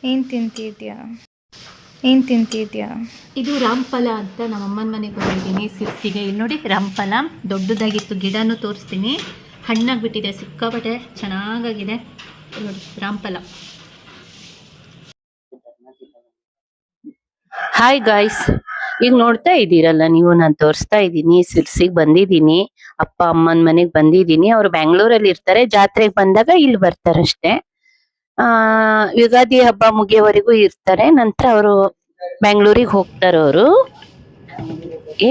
ಏನು ತಿಂತಿದ್ಯಾ ಏನು ತಿಂತಿದ್ಯಾ? ಇದು ರಾಮಫಲ ಅಂತ ನಮ್ಮ ಅಮ್ಮನ ಮನೆಗೆ ಬಂದಿದ್ದೀನಿ ಸಿರ್ಸಿಗೆ. ಇಲ್ಲಿ ನೋಡಿ ರಾಮಫಲ ದೊಡ್ಡದಾಗಿತ್ತು, ಗಿಡನೂ ತೋರಿಸ್ತೀನಿ. ಹಣ್ಣಾಗಿಬಿಟ್ಟಿದೆ, ಸಿಕ್ಕಾಪಟ್ಟೆ ಚೆನ್ನಾಗಾಗಿದೆ ನೋಡಿ ರಾಮಫಲ. ಹಾಯ್ ಗಾಯ್ಸ್, ಈಗ ನೋಡ್ತಾ ಇದ್ದೀರಲ್ಲ ನೀವು, ನಾನು ತೋರಿಸ್ತಾ ಇದ್ದೀನಿ ಸಿರ್ಸಿಗೆ ಬಂದಿದ್ದೀನಿ. ಅಪ್ಪ ಅಮ್ಮನ ಮನೆಗೆ ಬಂದಿದ್ದೀನಿ. ಅವ್ರು ಬ್ಯಾಂಗ್ಳೂರಲ್ಲಿ ಇರ್ತಾರೆ, ಜಾತ್ರೆಗೆ ಬಂದಾಗ ಇಲ್ಲಿ ಬರ್ತಾರಷ್ಟೇ. ಯುಗಾದಿ ಹಬ್ಬ ಮುಗಿಯೋವರೆಗೂ ಇರ್ತಾರೆ, ನಂತರ ಅವರು ಬ್ಯಾಂಗ್ಳೂರಿಗೆ ಹೋಗ್ತಾರೆ. ಅವರು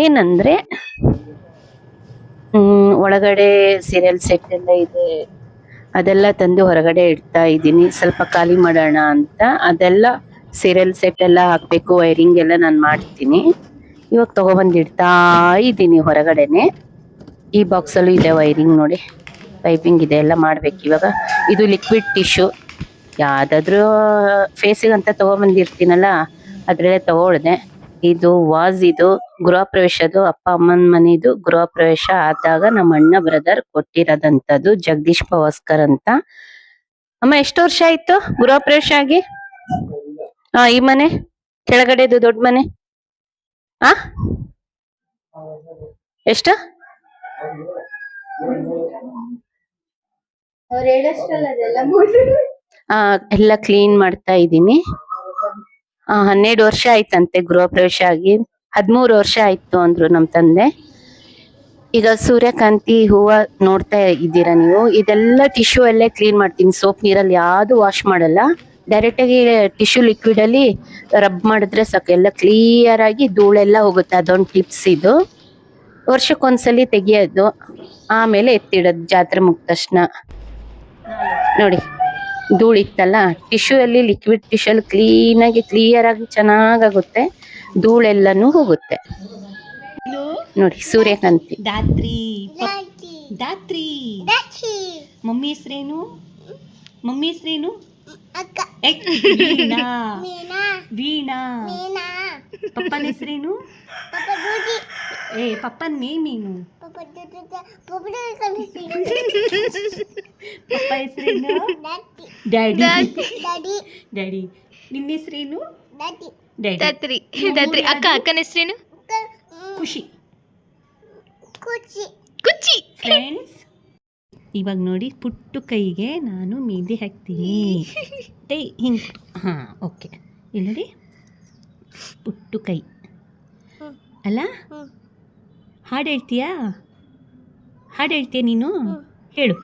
ಏನಂದ್ರೆ ಒಳಗಡೆ ಸೀರಿಯಲ್ ಸೆಟ್ ಎಲ್ಲ ಇದೆ, ಅದೆಲ್ಲ ತಂದು ಹೊರಗಡೆ ಇಡ್ತಾ ಇದ್ದೀನಿ. ಸ್ವಲ್ಪ ಖಾಲಿ ಮಾಡೋಣ ಅಂತ. ಅದೆಲ್ಲ ಸೀರಿಯಲ್ ಸೆಟ್ ಎಲ್ಲ ಹಾಕ್ಬೇಕು, ವೈರಿಂಗ್ ಎಲ್ಲ ನಾನು ಮಾಡ್ತೀನಿ. ಇವಾಗ ತಗೊಬಂದು ಇಡ್ತಾ ಇದ್ದೀನಿ ಹೊರಗಡೆನೆ. ಈ ಬಾಕ್ಸಲ್ಲೂ ಇದೆ ವೈರಿಂಗ್ ನೋಡಿ, ಪೈಪಿಂಗ್ ಇದೆ, ಎಲ್ಲ ಮಾಡ್ಬೇಕು ಇವಾಗ. ಇದು ಲಿಕ್ವಿಡ್ ಟಿಶ್ಯೂ, ಯಾವ್ದಾದ್ರು ಫೇಸಿಗೆ ಅಂತ ತಗೊಬಂದಿರ್ತೀನಲ್ಲ ಅದ್ರಲ್ಲೇ ತಗೊಳ್ದೆ. ಇದು ವಾಸ್, ಇದು ಗೃಹ ಪ್ರವೇಶದು, ಅಪ್ಪ ಅಮ್ಮನ ಮನೆದು ಗೃಹ ಪ್ರವೇಶ ಆದಾಗ ನಮ್ಮ ಅಣ್ಣ ಬ್ರದರ್ ಕೊಟ್ಟಿರೋದಂಥದ್ದು, ಜಗದೀಶ್ ಪವಾಸ್ಕರ್ ಅಂತ. ಅಮ್ಮ ಎಷ್ಟು ವರ್ಷ ಆಯ್ತು ಗೃಹ ಪ್ರವೇಶ ಆಗಿ? ಈ ಮನೆ ಕೆಳಗಡೆದು ದೊಡ್ಡ ಮನೆ ಎಷ್ಟು? ಎಲ್ಲ ಕ್ಲೀನ್ ಮಾಡ್ತಾ ಇದ್ದೀನಿ. 12 ವರ್ಷ ಆಯ್ತಂತೆ ಗೃಹ ಪ್ರವೇಶ ಆಗಿ. 13 ವರ್ಷ ಆಯ್ತು ಅಂದ್ರು ನಮ್ ತಂದೆ. ಈಗ ಸೂರ್ಯಕಾಂತಿ ಹೂವ ನೋಡ್ತಾ ಇದ್ದೀರಾ ನೀವು, ಇದೆಲ್ಲ ಟಿಶ್ಯೂ ಅಲ್ಲೇ ಕ್ಲೀನ್ ಮಾಡ್ತೀನಿ. ಸೋಪ್ ನೀರಲ್ಲಿ ಯಾವ್ದು ವಾಶ್ ಮಾಡಲ್ಲ, ಡೈರೆಕ್ಟ್ ಆಗಿ ಟಿಶ್ಯೂ ಲಿಕ್ವಿಡ್ ಅಲ್ಲಿ ರಬ್ ಮಾಡಿದ್ರೆ ಸಾಕು, ಎಲ್ಲ ಕ್ಲಿಯರ್ ಆಗಿ ಧೂಳೆಲ್ಲ ಹೋಗುತ್ತೆ. ಅದೊಂದು ಟಿಪ್ಸ್ ಇದು. ವರ್ಷಕ್ಕೊಂದ್ಸಲಿ ತೆಗಿಯೋದು, ಆಮೇಲೆ ಎತ್ತಿಡೋದು ಜಾತ್ರೆ ಮುಗಿದ ತಕ್ಷಣ. ನೋಡಿ ಧೂಳಿತ್ತಲ್ಲ, ಟಿಶ್ಯೂ ಅಲ್ಲಿ ಲಿಕ್ವಿಡ್ ಟಿಶ್ಯೂ ಅಲ್ಲಿ ಕ್ಲೀನ್ ಆಗಿ ಕ್ಲಿಯರ್ ಆಗಿ ಚೆನ್ನಾಗಾಗುತ್ತೆ, ಧೂಳೆಲ್ಲನೂ ಹೋಗುತ್ತೆ. ನೋಡಿ ಸೂರ್ಯಕಾಂತಿ. ದಾತ್ರಿ ದಾತ್ರಿ ಮಮ್ಮಿ ಹೆಸ್ರೇನು? ಮಮ್ಮಿ ಹೆಸ್ರೇನು? ವೀಣಾ. ವೀಣಾ. ಪಪ್ಪನ ಹೆಸ್ರೇನು? ಪಪ್ಪನ ನೇಮ್ ಏನು? ಪಪ್ಪ ಹೆಸ್ರೇನು? ಡ್ಯಾಡಿ. ಡ್ಯಾಡಿ. ನಿನ್ನ ಹೆಸ್ರೇನು? ದಾತ್ರಿ. ದಾತ್ರಿ. ಅಕ್ಕನ ಹೆಸ್ರೇನು? ಖುಷಿ. ಖುಷಿ. ಫ್ರೆಂಡ್ಸ್, ಇವಾಗ ನೋಡಿ ಪುಟ್ಟು ಕೈಗೆ ನಾನು ಮೆಹಂದಿ ಹಾಕ್ತೀನಿ. ಹಿಂಗೆ ಓಕೆ. ಇಲ್ಲಿ ನೋಡಿ ಪುಟ್ಟು ಕೈ ಅಲ್ಲ. ಹಾಡು ಹೇಳ್ತೀಯಾ? ಹಾಡು ಹೇಳ್ತೀಯ ನೀನು? ಹೇಳು.